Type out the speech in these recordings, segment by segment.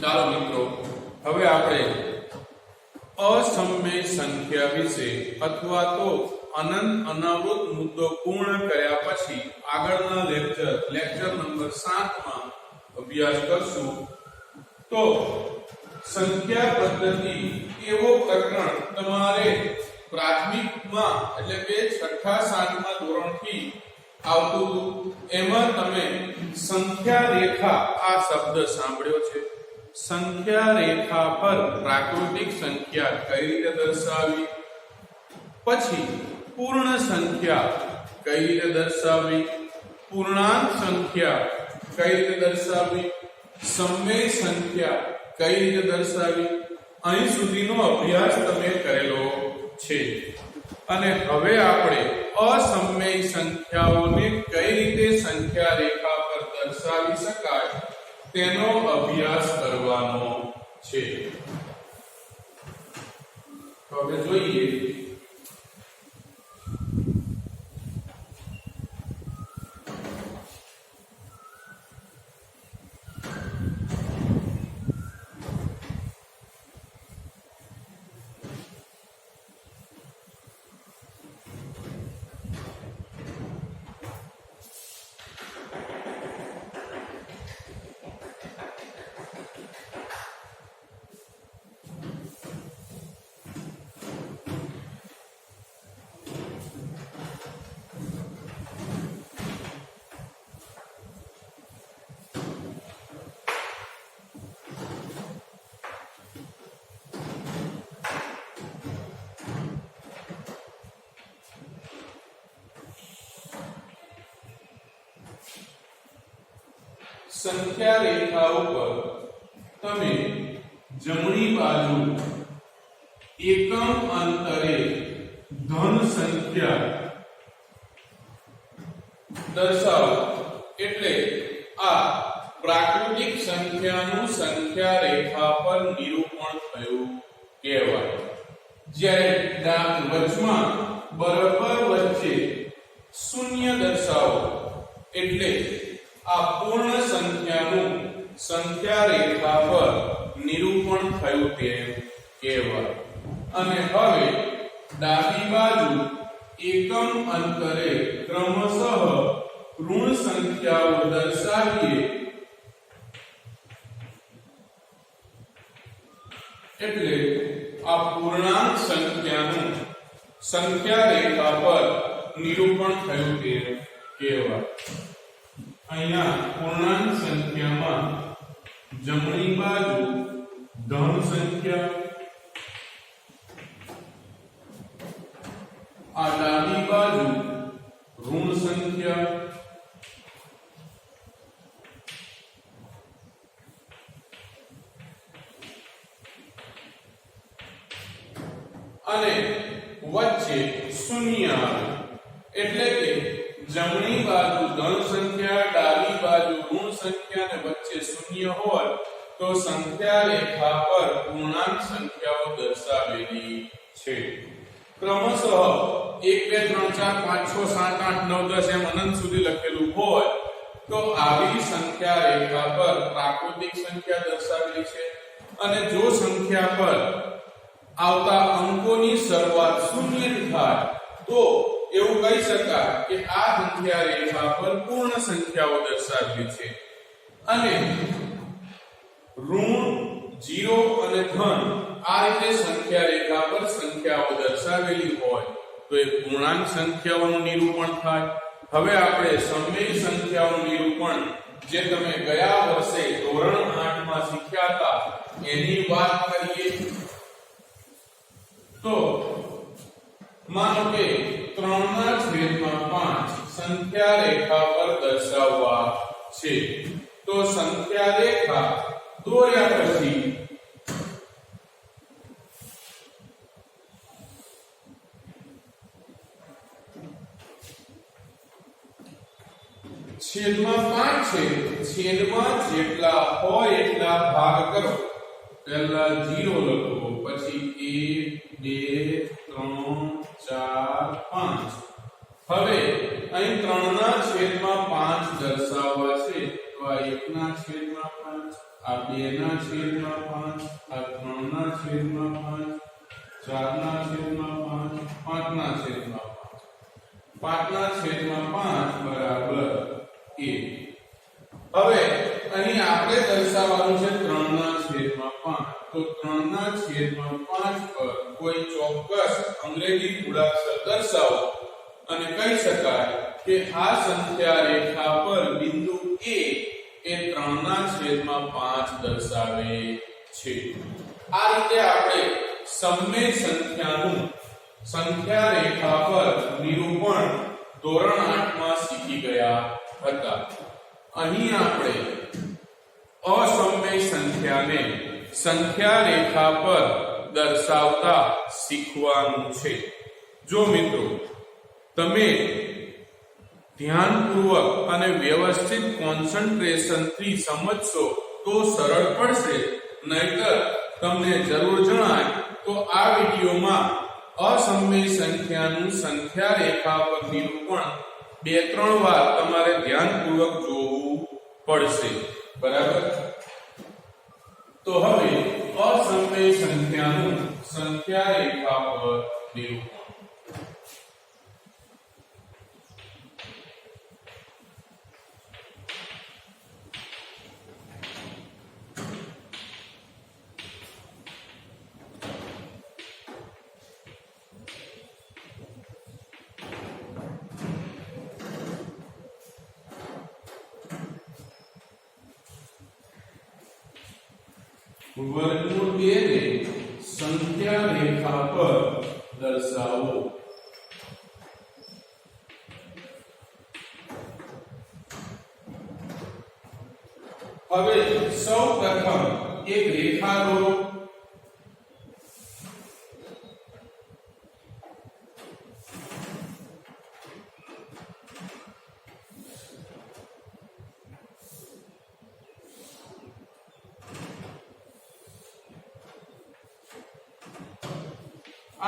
ચાલો મિત્રો, હવે આપણે અસમય સંખ્યા વિશે અથવા તો અનંત અનાવૃત મુદ્દો પૂર્ણ કર્યા પછી આગળના લેક્ચર નંબર 7 માં અભ્યાસ કરશું. તો સંખ્યા પદ્ધતિ એવો પ્રકરણ તમારે પ્રાથમિકમાં એટલે કે 6ઠા 7મા ધોરણથી આવતું હતું. એમાં તમે સંખ્યા રેખા આ શબ્દ સાંભળ્યો છે. સંખ્યા રેખા પર પ્રાકૃતિક સંખ્યા કઈ રીતે દર્શાવવી, પછી પૂર્ણ સંખ્યા કઈ રીતે દર્શાવવી, પૂર્ણાંક સંખ્યા કઈ રીતે દર્શાવવી, સમય સંખ્યા કઈ રીતે દર્શાવવી, અહીં સુધીનો અભ્યાસ તમે કરેલો છે. અને હવે આપણે અસમય સંખ્યાઓને કઈ રીતે સંખ્યા રેખા પર દર્શાવી શકાય તેનો અભ્યાસ કરવાનો છે. હવે જોઈએ સંખ્યા રેખા ઉપર તમે જમણી બાજુ એકમ અંતરે ધન સંખ્યા દર્શાવો એટલે આ પ્રાકૃતિક સંખ્યાનું સંખ્યા રેખા પર નિરૂપણ થયું કહેવાય. જ્યારે વચમાં બરાબર વચ્ચે શૂન્ય દર્શાવો એટલે આ પૂર્ણ સંખ્યાનું સંખ્યા રેખા પર નિરૂપણ થયું તેમ કહેવાય. અને હવે ડાબી બાજુ એકમ અંતરે ક્રમશઃ ઋણ સંખ્યાઓ દર્શાવીએ એટલે આ પૂર્ણાંક સંખ્યાનું સંખ્યા રેખા પર નિરૂપણ થયું તેમ કહેવાય. અહીંયા પૂર્ણાંક સંખ્યામાં જમણી બાજુ ધન સંખ્યા, આ ડાબી બાજુ ઋણ સંખ્યા, અને વચ્ચે શૂન્ય એટલે કે જમણી બાજુ ધન સંખ્યા, ડાબી બાજુ ઋણ સંખ્યા અને વચ્ચે શૂન્ય હોય તો સંખ્યા રેખા પર પૂર્ણાંક સંખ્યાઓ દર્શાવેલી છે. ક્રમશઃ 1 2 3 4 5 6 7 8 9 10 એમ અનંત સુધી લખેલું હોય તો આવી સંખ્યા રેખા પર પ્રાકૃતિક સંખ્યા દર્શાવેલી છે. અને જો સંખ્યા પર આવતા અંકોની શરૂઆત શૂન્યથી થાય તો એવું કહી શકાય કે આ સંખ્યા રેખા પર પૂર્ણ સંખ્યાઓ દર્શાવેલી છે. અને ઋણ 0 અને ધન આ રીતે સંખ્યા રેખા પર સંખ્યાઓ દર્શાવેલી હોય તો એ પૂર્ણાંક સંખ્યાઓનું નિરૂપણ થાય. હવે આપણે સમય સંખ્યાઓનું નિરૂપણ જે તમે ગયા વર્ષે ધોરણ 8 માં શીખ્યા હતા એની વાત કરીએ. તો માનો કે 3/5 સંખ્યા રેખા પર દર્શાવવા છે. તો સંખ્યા રેખા દોર્યા પછી છેદમાં 5 છે, છેદમાં જેટલા હોય એટલા ભાગ કરો. પહેલા 0 લખો, પછી 1 2 3 4 5. હવે અહીં 3/5 દર્શાવવા છે તો આ 1/5 આ 2 ના છેદમાં 5, આ 3 ના છેદમાં 5, 4 ના છેદમાં 5, 5 ના છેદમાં 5, 5 ના છેદમાં 5 બરાબર 1. હવે અહીં આપણે દર્શાવવાનું છે 3 ના છેદમાં 5. તો 3 ના છેદમાં 5 પર કોઈ ચોક્કસ અંગ્રેજી મૂળાક્ષર દર્શાવો અને કહી શકાય કે આ સંખ્યા રેખા પર બિંદુ A એ 3 ના છેદમાં 5 દર્શાવે છે. આ રીતે આપણે સમમેય સંખ્યાનું સંખ્યા રેખા પર નિરૂપણ ધોરણ 8 માં શીખી ગયા હતા. અહીં આપણે અસમમેય સંખ્યાને સંખ્યા રેખા પર દર્શાવતા શીખવાનું છે. જો મિત્રો તમે ધ્યાનપૂર્વક અને વ્યવસ્થિત કોન્સન્ટ્રેશન થી સમજશો તો સરળ પડશે, નહીતર તમને જરૂર જણાય તો આ વિડિયોમાં અસમમેય સંખ્યાનું સંખ્યા રેખા પર નિરૂપણ 2-3 વાર તમારે ધ્યાનપૂર્વક જોવું પડશે. બરાબર? તો હવે અસમમેય સંખ્યાનું સંખ્યા રેખા પર નિરૂપણ. વર્ગમૂળ 2 ને સંખ્યા રેખા પર દર્શાવો. હવે સૌપ્રથમ એક રેખા દોરો.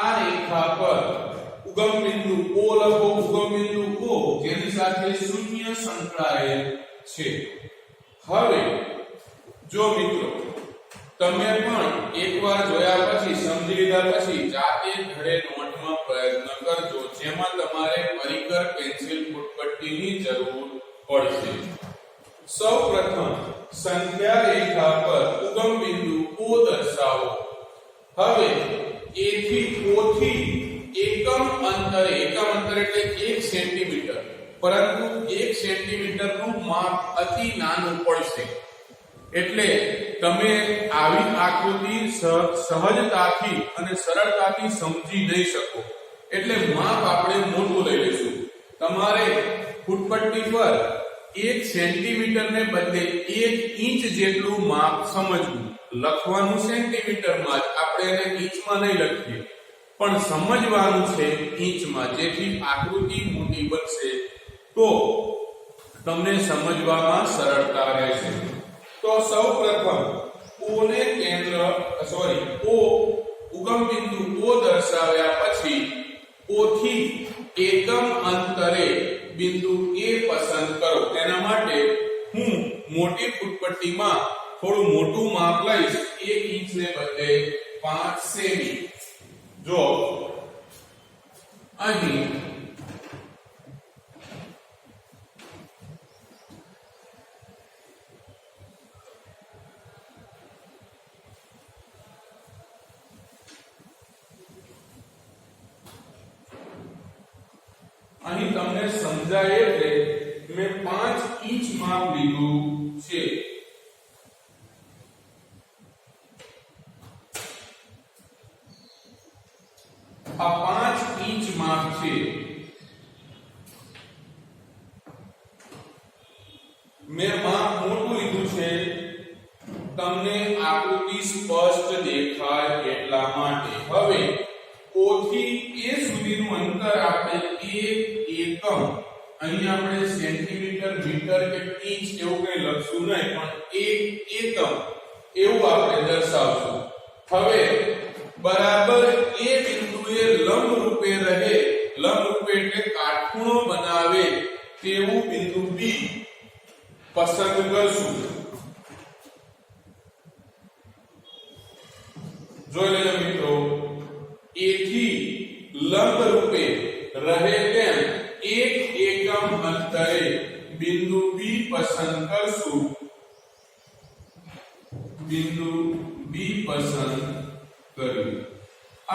આ રેખા પર ઉગમ બિંદુ O લખો. ઉગમ બિંદુ O જેની સાથે શૂન્ય સંકળાયેલ છે. હવે જો મિત્રો તમે પણ એકવાર જોયા પછી સમજી લીધા પછી જાતે ઘરે નોટમાં પ્રયત્ન કરજો, જેમાં તમારે પરિકર પેન્સિલ ફૂટપટ્ટીની જરૂર પડશે. સૌપ્રથમ સંખ્યા રેખા પર ઉગમ બિંદુ O દર્શાવો. હવે A થી O થી એકમ અંતરે, એકમ અંતર એટલે 1 સેન્ટીમીટર, પરંતુ 1 સેન્ટીમીટર નું માપ અતિ નાનું પડશે. એટલે તમે આવી આકૃતિ સહજતાથી અને સરળતાથી સમજી નહીં શકો. એટલે માપ આપણે મોટું લઈ લઈશું. તમારે ફૂટપટ્ટી પર 1 સેન્ટીમીટર ને બદલે 1 ઇંચ જેટલું માપ સમજવું. લખવાનું સેન્ટીમીટરમાં જ, આપણે એને ઇંચમાં નહીં લખીએ, પણ સમજવાનું છે ઇંચમાં, જેથી આકૃતિ મોટી બનશે તો તમને સમજવામાં સરળતા રહેશે. તો સૌપ્રથમ O ને કેન્દ્ર O ઉગમ બિંદુ O દર્શાવ્યા પછી O થી એકમ અંતરે બિંદુ A પસંદ કરો. તેના માટે હું મોટી ફૂટપટ્ટીમાં થોડું મોટું માપ લઈશ. 1 ઇંચ ને બદલે 5 સેમી. જો અહીં તમને સમજાય એટલે મેં 5 ઇંચ માપ લીધું છે. આ 5 ઇંચ માપ છે. મેં માપ મોટું લીધું છે તમને આકૃતિ સ્પષ્ટ દેખાય એટલા માટે. હવે O થી A સુધીનું અંતર આપણે 1 એકમ, અહીં આપણે સેન્ટીમીટર, મીટર કે ઇંચ એવું કંઈ લખશું નહીં, પણ 1 એકમ એવું આપણે દર્શાવશું. હવે બરાબર એ બિંદુએ લંબ રૂપે રહે, લંબ રૂપે એટલે કાટખૂણો બનાવે તેવું બિંદુ B પસંદ કરશું. રહે તેમ એક એકમ અંતરે બિંદુ બી પસંદ કરશું. બિંદુ બી પસંદ કર્યું.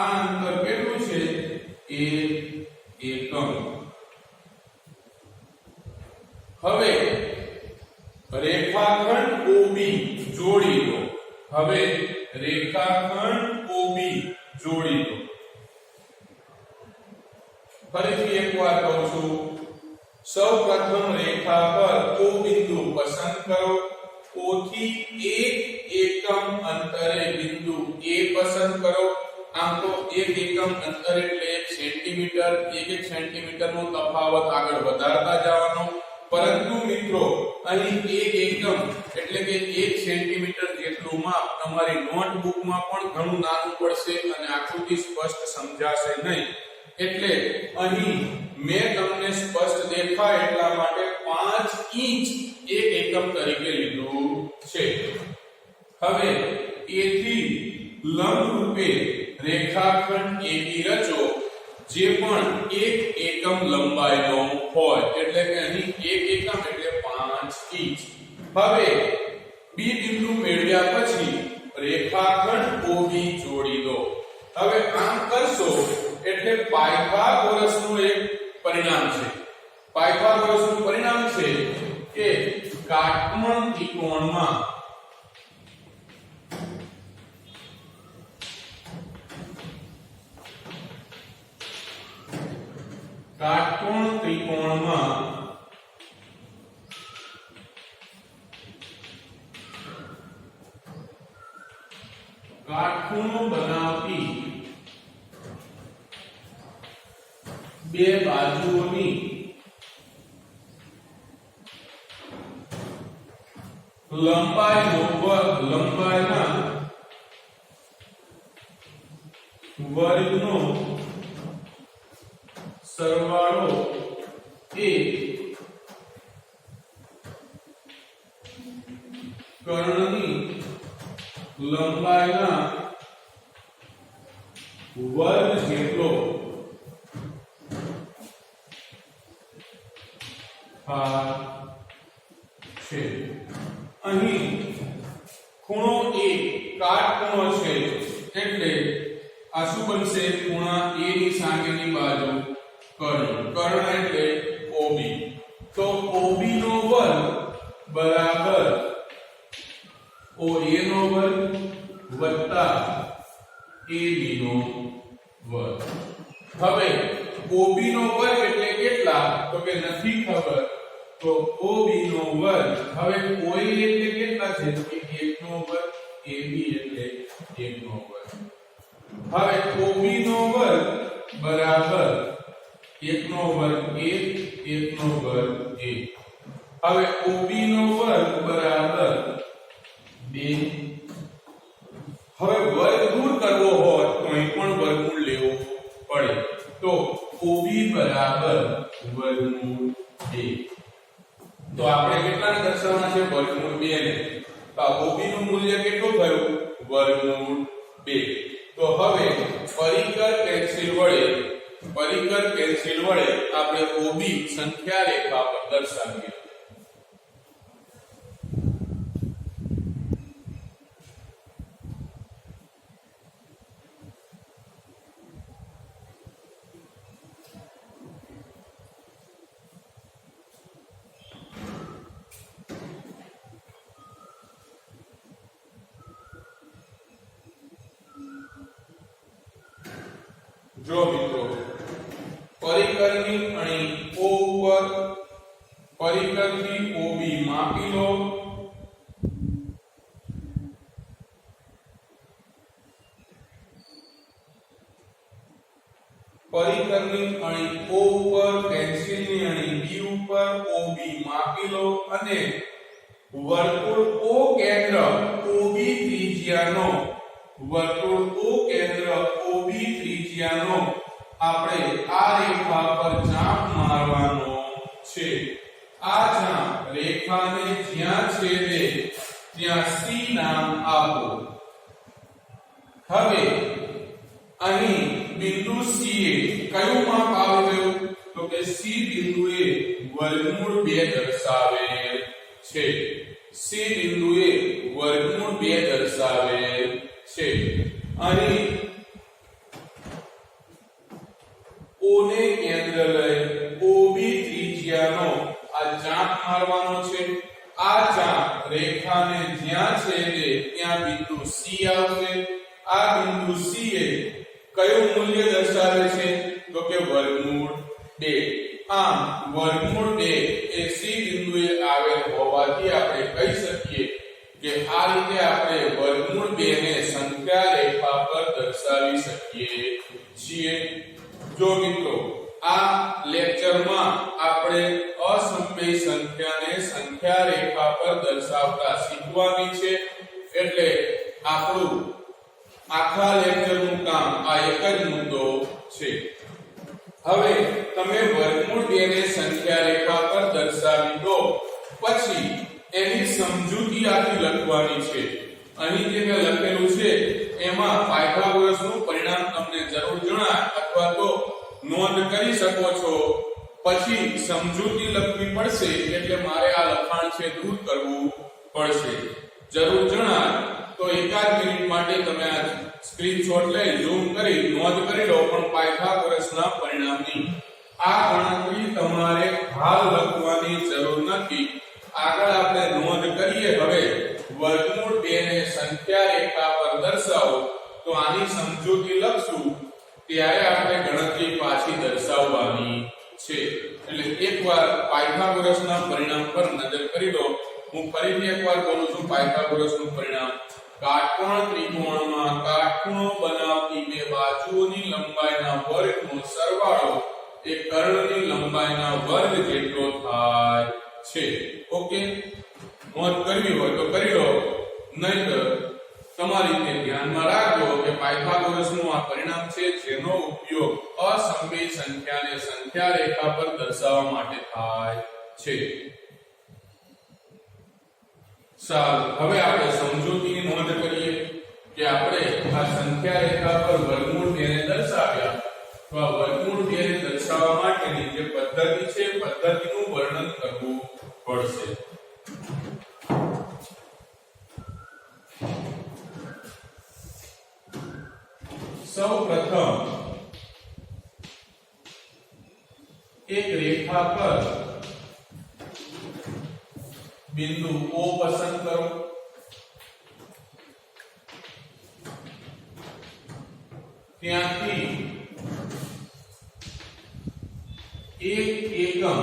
આ અંતર કેટલું છે? 1 એકમ. હવે રેખાખંડ OB જોડી દો. હવે રેખાખંડ OB જોડી દો. ફરીથી એકવાર કહું છું. સૌપ્રથમ રેખા પર O બિંદુ પસંદ કરો. O થી 1 એકમ અંતરે બિંદુ A પસંદ કરો. આમ તો 1 એકમ અંતર એટલે 1 સેન્ટીમીટર. 1 સેન્ટીમીટર નો તફાવત આગળ વધારતા જવાનો. પરંતુ મિત્રો અહીં 1 એકમ એટલે કે 1 સેન્ટીમીટર જેટલું માપ તમારી નોટબુકમાં પણ ઘણું નાનું પડશે અને આકૃતિ સ્પષ્ટ સમજાશે નહીં. એટલે અહીં મેં તમને સ્પષ્ટ દેખાય એટલા માટે 5 ઇંચ 1 એકમ તરીકે લીધું છે. હવે A થી લંબ રૂપે રેખાખંડ AB રચો જે પણ 1 એકમ લંબાઈનો હોય. એટલે કે અહીં 1 એકમ એટલે 5 ઇંચ. હવે B બિંદુ મેળવ્યા પછી રેખાખંડ OB જોડી દો. હવે આમ કરશો એટલે પાયથાગોરસનું એક પરિણામ છે. પાયથાગોરસનું પરિણામ છે કે કાટકોણ ત્રિકોણમાં કાટખૂણો બનાવતી બે બાજુઓની લંબાઈના વર્ગનો સરવાળો એ કર્ણની લંબાઈના વર્ગ જેટલો છે. અહીં ખૂણો A કાટખૂણો છે એટલે આ શું બનશે? ખૂણા A ની સામેની બાજુ કર્ણ એટલે OB. તો OB નો વર્ગ બરાબર OA નો વર્ગ વત્તા AB નો વર્ગ. હવે OB નો વર્ગ એટલે કેટલા? તો કે નથી ખબર. તો OB નો વર્ગ. હવે OA એટલે કેટલા છે? તો કે 1 નો વર્ગ. AB એટલે 1 નો વર્ગ. હવે OB નો વર્ગ બરાબર 1 નો વર્ગ 1 નો વર્ગ 1. હવે OB નો વર્ગ બરાબર 2. હવે વર્ગ દૂર કરવો હોય તો અહીં પણ વર્ગમૂળ લેવું પડે. તો OB બરાબર વર્ગમૂળ 2. તો આપણે કેટલાને દર્શાવવાના છે? વર્ગમૂળ 2 ને. તો OB નું મૂલ્ય કેટલું થયું? વર્ગમૂળ 2. તો હવે પરિકર પેન્સિલ વડે આપણે OB સંખ્યા રેખા પર દર્શાવીએ. જો મિત્રો પરિકરની અહીં O ઉપર પરિકરથી OB માપી લો. પરિકરની અહીં O ઉપર પેન્સિલની અહીં B ઉપર OB માપી લો અને વર્તુળ O કેન્દ્ર OB ત્રિજ્યાનો આપણે આ રેખા પર ચાપ મારવાનો છે. આ ચાપ રેખાને જ્યાં છેદે ત્યાં C નામ આપો. હવે અહીં બિંદુ C એ કયું માપ આવી ગયું? એ સી બિંદુએ વર્ગમૂળ 2 દર્શાવેલ છે. સી બિંદુએ વર્ગમૂળ 2 દર્શાવેલ છે. અહીં O ને કેન્દ્ર લઈ OB ત્રિજ્યાનો આ ચાપ મારવાનો છે. આ ચાપ રેખાને જ્યાં છેદે ત્યાં બિંદુ C આવશે. આ બિંદુ C એ કયું મૂલ્ય દર્શાવે છે તો કે વર્ગમૂળ 2. આમ વર્ગમૂળ 2 એ C બિંદુએ આવેલ હોવાથી આપણે કહી શકીએ કે આ રીતે આપણે વર્ગમૂળ 2 ને સંખ્યા રેખા પર દર્શાવી શકીએ છીએ. જો મિત્રો આ લેક્ચરમાં આપણે અસમય સંખ્યાને સંખ્યા રેખા પર દર્શાવતા શીખવાની છે. એટલે આપણું આખા લેક્ચરનું કામ આ એક જ મુદ્દો છે. હવે તમે વર્ગમૂળ 2 ને સંખ્યા રેખા પર દર્શાવી દો પછી એની સમજૂતી આખી લખવાની છે. અહીં જે મેં લખેલું છે એમાં પાયથાગોરસનું પરિણામ તમને જરૂર જણાય અથવા તો નોંધ કરી શકો છો. પછી સમજૂતી લખવી પડશે એટલે મારે આ લખાણ છે દૂર કરવું પડશે. જરૂર જણાય તો એકાદ મિનિટ માટે તમે આ સ્ક્રીનશોટ લઈ ઝૂમ કરી નોંધ કરી લો. પણ પાયથાગોરસના પરિણામની આ ગણતરી તમારે હાલ લખવાની જરૂર નથી. આગળ આપણે નોંધ કરીએ. હવે વર્ગમૂળ 2 ને સંખ્યા રેખા પર દર્શાવો તો આની સમજૂતી લખશું ત્યારે આપણે ગણતરી પાછી દર્શાવવાની છે. એટલે એકવાર પાયથાગોરસના પરિણામ પર નજર કરી લો. હું ફરીથી એકવાર બોલું છું પાયથાગોરસનું પરિણામ. કાટકોણ ત્રિકોણમાં કાટખૂણો બનાવતી બે બાજુઓની લંબાઈના વર્ગનો સરવાળો એ કર્ણની લંબાઈના વર્ગ જેટલો થાય છે. ઓકે, નોંધ કરવી હોય તો કરી લો, નહીંતર તમારી રીતે ધ્યાનમાં રાખજો કે પાયથાગોરસનું આ પરિણામ છે જેનો ઉપયોગ અસમય સંખ્યાને સંખ્યા રેખા પર દર્શાવવા માટે થાય છે. ચાલો હવે આપણે સમજૂતીની નોંધ કરીએ કે આપણે આ સંખ્યા રેખા પર વર્ગમૂળ 2 ને દર્શાવ્યા તો આ વર્ગમૂળ 2 ને દર્શાવવા માટેની જે પદ્ધતિ છે પદ્ધતિનું વર્ણન કરવું પડશે. સૌ પ્રથમ એક રેખા પર બિંદુ O પસંદ કરો. ત્યાંથી એક એકમ,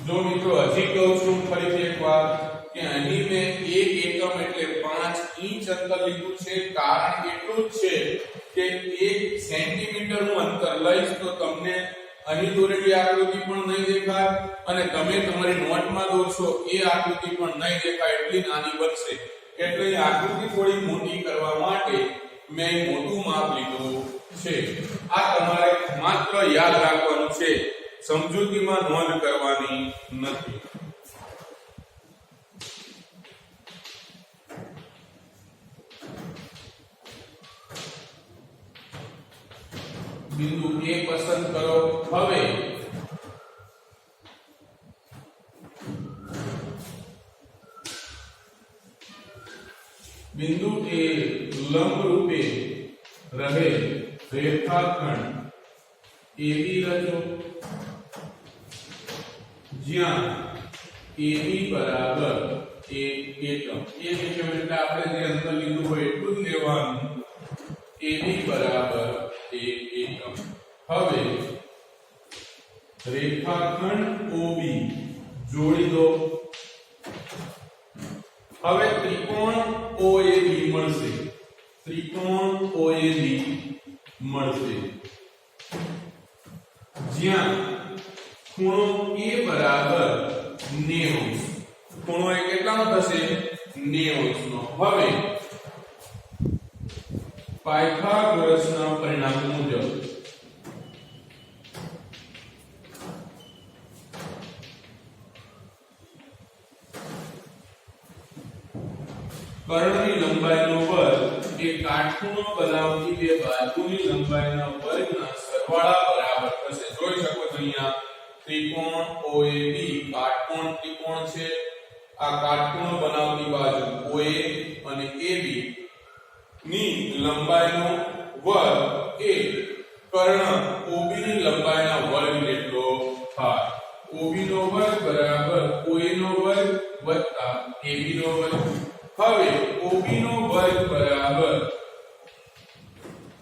જો મિત્રો હજી કહું છું ફરીથી એકવાર કે અહીં મેં એક એકમ એટલે 5 ઇંચ અંતર લીધું છે. કારણ એટલું જ છે કે 1 સેન્ટીમીટરનું અંતર લઈશ તો તમને અહીં દોરેલી આકૃતિ પણ નહીં દેખાય અને તમે તમારી નોટમાં દોરશો એ આકૃતિ પણ નહીં દેખાય, એટલી નાની બનશે. એટલે આકૃતિ થોડી મોટી કરવા માટે મેં મોટું માપ લીધું છે. આ તમારે માત્ર યાદ રાખવાનું છે, સમજૂતીમાં નોંધ કરવાની નથી. બિંદુ A પસંદ કરો. હવે બિંદુ A લંબ રૂપે રહે રેખાખંડ AB રચો જ્યાં AB બરાબર 1 એકમ. 1 એકમ એટલે આપણે જે અંતર લીધું હોય એટલું જ લેવાનું. AB બરાબર 1 એકમ. હવે રેખાખંડ OB જોડી દો. હવે ત્રિકોણ OAB મળશે. ત્રિકોણ OAB મળશે જ્યાં ખૂણો A બરાબર 90°. ખૂણો એ કેટલાનો થશે? 90°નો. હવે પાયથાગોરસના પરિણામ મુજબ કર્ણની લંબાઈનો વર્ગ એ કાટખૂણો બનાવતી બે બાજુની લંબાઈના વર્ગના સરવાળા બરાબર થશે. જોઈ અહીંયા ત્રિકોણ OAB કાટકોણ ત્રિકોણ છે આ કાટકોણ બનાવતી બાજુ OA અને AB ની લંબાઈનો વર્ગ એ કર્ણ OB ની લંબાઈના વર્ગ જેટલો થાય OB નો વર્ગ બરાબર OA નો વર્ગ વત્તા AB નો વર્ગ હવે OB નો વર્ગ બરાબર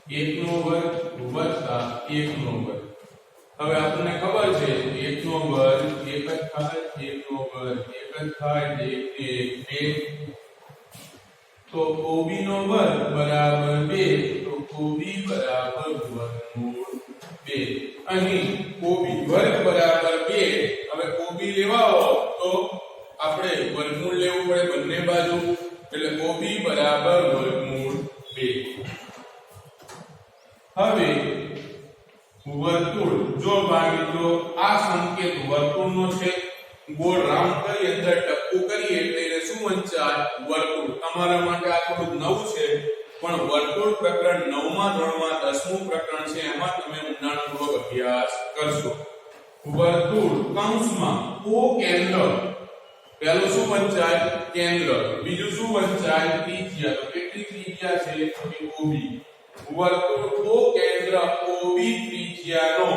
1 નો વર્ગ વત્તા 1 નો વર્ગ હવે આપણને ખબર છે 1 નો વર્ગ 1 જ થાય 1 નો વર્ગ 1 જ થાય 1 તો OB નો વર્ગ બરાબર 2 તો OB બરાબર વર્ગમૂળ 2 અહીં OB વર્ગ બરાબર 2 હવે OB લેવા હોય તો આપણે વર્ગમૂળ લેવું પડે બંને બાજુ એટલે OB બરાબર વર્ગમૂળ 2 હવે વર્તુળ જો ભાગી તો આ સંકેત વર્તુળનો છે ગોળ રાઉન્ડ કરી અંદર ટપકું કરીએ એટલે એને શું વંચાય વર્તુળ તમારા માટે આ થોડું નવું છે પણ વર્તુળ પ્રકરણ 9મા ધોરણમાં 10મું પ્રકરણ છે એમાં તમે ઊંડાણપૂર્વક અભ્યાસ કરશો વર્તુળ કૌંસમાં O કેન્દ્ર પહેલું શું વંચાય કેન્દ્ર બીજું શું વંચાય ત્રિજ્યા તો કેટલી ત્રિજ્યા છે OB વર્તુળ O કેન્દ્ર OB ત્રિજ્યાનો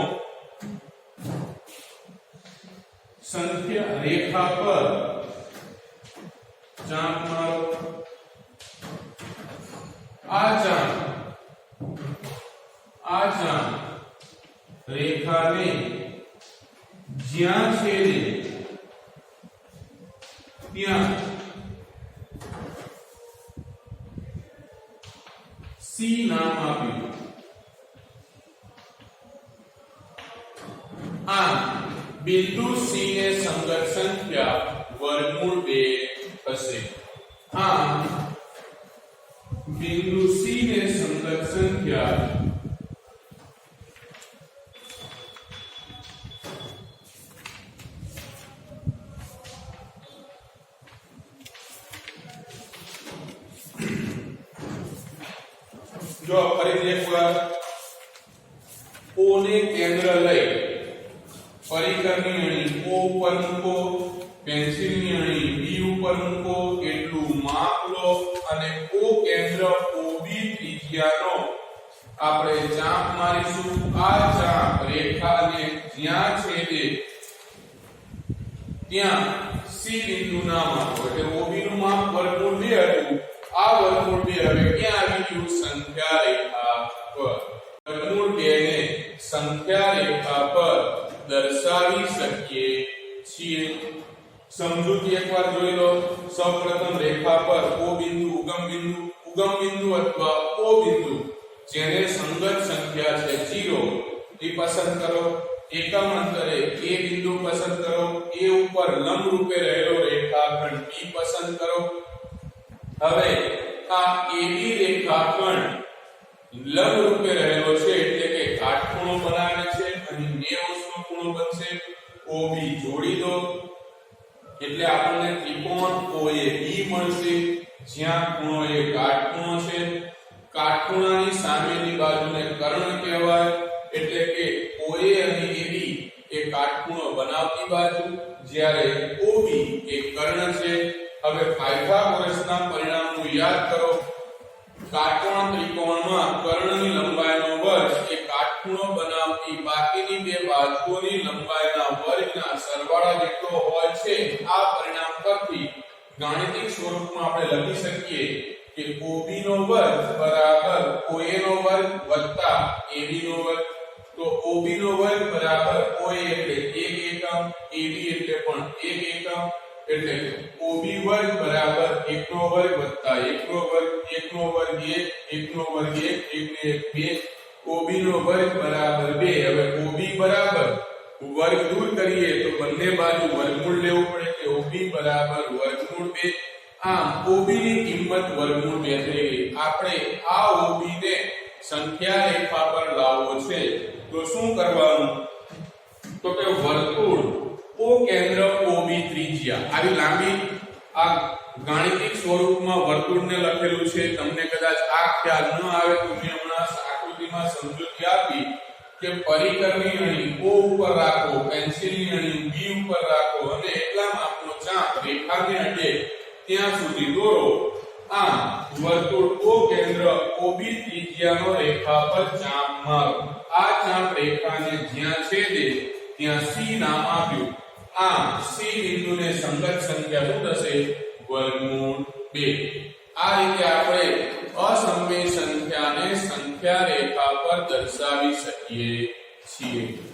સંખ્યા રેખા પર ચાપ મારો આ ચાપ રેખાને જ્યાં છેદે ત્યાં C નામ આપ્યું આ બિંદુ C ને સંગત સંખ્યા વર્ગમૂળ 2 થશે આ બિંદુ C ને સંગત સંખ્યા જો ફરીથી એકવાર O ને કેન્દ્ર લઈ પરિકરની અણી O ઉપર મૂકો પેન્સિલની અણી B ઉપર મૂકો એટલું માપ લો અને O કેન્દ્ર OB ત્રિજ્યાનો આપણે ચાપ મારીશું આ ચાપ રેખાને જ્યાં છેદે ત્યાં C બિંદુ નામ આપો એટલે OB નું માપ વર્ગમૂળ 2 હતું આ વર્ગમૂળ 2 હવે ક્યાં આવી ગયું સંખ્યા રેખા પર વર્ગમૂળ 2 ને સંખ્યા રેખા પર દર્શાવી શકીએ છીએ સમજૂતી એકવાર જોઈ લો સૌપ્રથમ રેખા પર O બિંદુ ઉગમ બિંદુ અથવા O બિંદુ જેને સંગત સંખ્યા છે 0 એ પસંદ કરો એકમ અંતરે A બિંદુ પસંદ કરો A ઉપર લંબ રૂપે રહેલો રેખાખંડ B પસંદ કરો હવે આ AB રેખાખંડ લંબ રૂપે રહેલો છે એટલે કે કાટખૂણો બનાવે છે અહીં 90 નો ખૂણો બનશે OB જોડી દો એટલે આપણને ત્રિકોણ OAB મળશે જ્યાં ખૂણો એ કાટખૂણો છે કાટખૂણાની સામેની બાજુને કર્ણ કહેવાય એટલે કે OA અને AB એ કાટખૂણો બનાવતી બાજુ જ્યારે OB એ કર્ણ છે હવે પાયથાગોરસના પરિણામનું યાદ કરો કાટકોણ ત્રિકોણમાં કર્ણની લંબાઈનો વર્ગ એ કાટખૂણો બનાવતી બાકીની બે બાજુઓની લંબાઈના વર્ગના સરવાળા જેટલો હોય છે આ પરિણામ પરથી ગાણિતિક સ્વરૂપમાં આપણે લખી શકીએ કે OB નો વર્ગ બરાબર OA નો વર્ગ વત્તા AB નો વર્ગ તો OB નો વર્ગ બરાબર OA એટલે 1 એકમ AB એટલે પણ 1 એકમ એટલે OB વર્ગ બરાબર 1 નો વર્ગ વત્તા 1 નો વર્ગ 1 નો વર્ગ 1 1 નો વર્ગ 1 1 ને 1 2 OB નો વર્ગ બરાબર 2 હવે OB બરાબર વર્ગ દૂર કરીએ તો બંને બાજુ વર્ગમૂળ લેવું પડે કે OB બરાબર વર્ગમૂળ 2 આમ OB ની કિંમત વર્ગમૂળ 2 થઈ ગઈ આપણે આ OB ને સંખ્યા રેખા પર લાવવો છે તો શું કરવાનું તો કે વર્તુળ O કેન્દ્ર OB ત્રિજ્યા આવી લાંબી આ ગાણિતિક સ્વરૂપમાં વર્તુળને લખેલું છે તમને કદાચ આ ખ્યાલ ન આવે તો મેં હમણાં આકૃતિમાં સમજૂતી આપી કે પરિકરની અણી O ઉપર રાખો પેન્સિલની અણી B ઉપર રાખો અને એટલા માપનો ચાપ રેખાને અડે ત્યાં સુધી દોરો. આમ વર્તુળ O કેન્દ્ર OB ત્રિજ્યાનો રેખા પર ચાપ મારો. આ ચાપ રેખાને જ્યાં છેદે ત્યાં C નામ આપ્યું. આમ C બિંદુને સંગત સંખ્યા શું થશે? વર્ગમૂળ 2. આ રીતે આપણે અસમય સંખ્યાને સંખ્યા રેખા પર દર્શાવી શકીએ છીએ.